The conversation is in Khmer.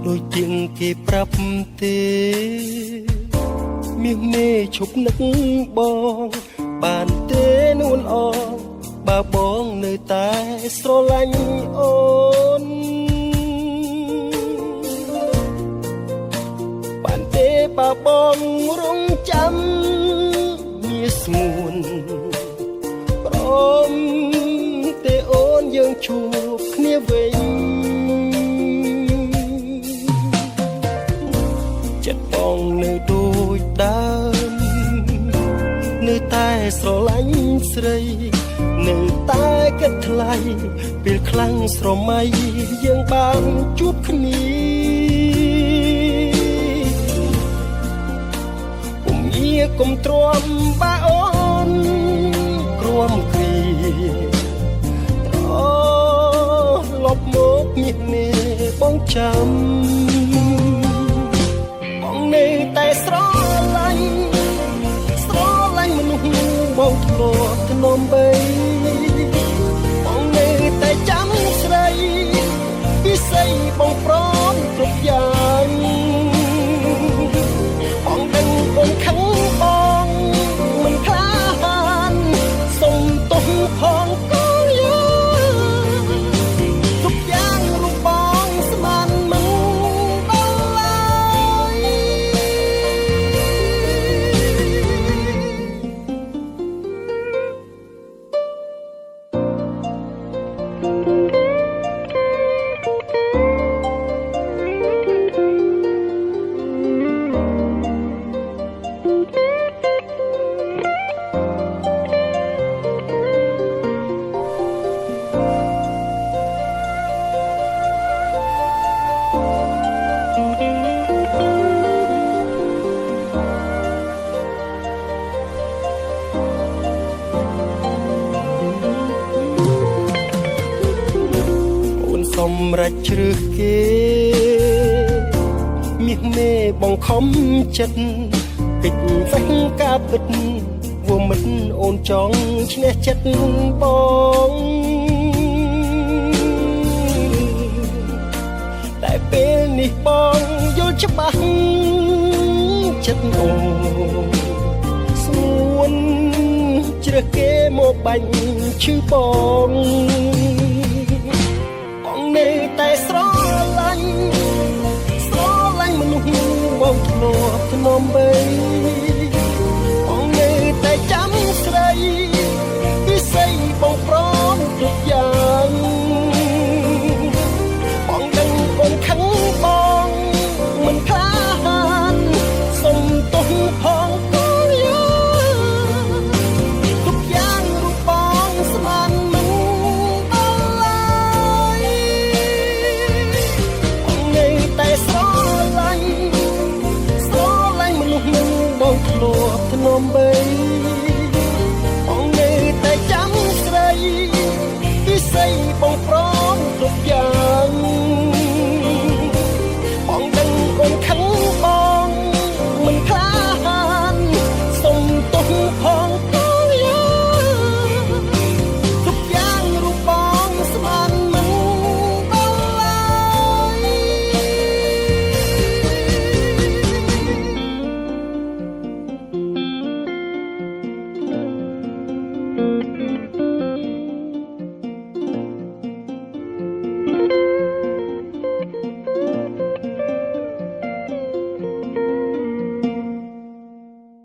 ដូចជាងគេប្រាប់ទេមាសមេឈប់នឹកបងបានទេនួនអងបើបងនៅតែស្រឡាញ់អូនបានទេបើបងរងចាំមាសស្ងួនព្រមទេអូនយើងជួបគ្នាវិញចិត្តបងនៅដូចដើមនៅតែស្រឡាញ់ស្រីនៅតែគិតថ្លៃពេលខ្លាំងស្រមៃយើងបានជួបគ្នាពុំងាគុំទ្រាំបាអូនគ្រាំគ្រីអូលប់មកមាសមេបងចាំបងនៅតែស្រឡាញ់មនុស្សបងធ្លាប់ធ្នមបីបងនៅតែចាំស្រីពិសីបងព្រមគ្រប់យ៉ាងបងដឹងបងខឹងបងមិនខ្លាហានសុំទោសផងកូនយាគ្រប់យ៉ាងរូបបងស្មានមិនដល់ឡើយសម្រាប់ជ្រើសគេមាសមេបងខំចិត្តពេចវេះការពិតវមិនអូនចង់ឈ្នះចិត្តបងតែពេលនេះបងយល់ច្បាស់ចិត្តអូនស្ងួនជ្រើសគេមកបាញ់ឈឺបងនៅតែស្រឡាញ់មនុស្សបងធ្លាប់ធ្នមបីបងនៅតែចាំស្រីពិសីបងព្រមគ្រប់យ៉ាងបងដឹងបងខឹងបងមិនខ្លាហានសុំទោសផងកូនយាគ្រប់យ៉ាងរូបបងស្មានមិនដល់ឡើយតែស្រឡាញ់មនុស្សនឹងបងធ្លាប់ធ្នមបីបងនៅតែចាំស្រីពិសីបងព្រ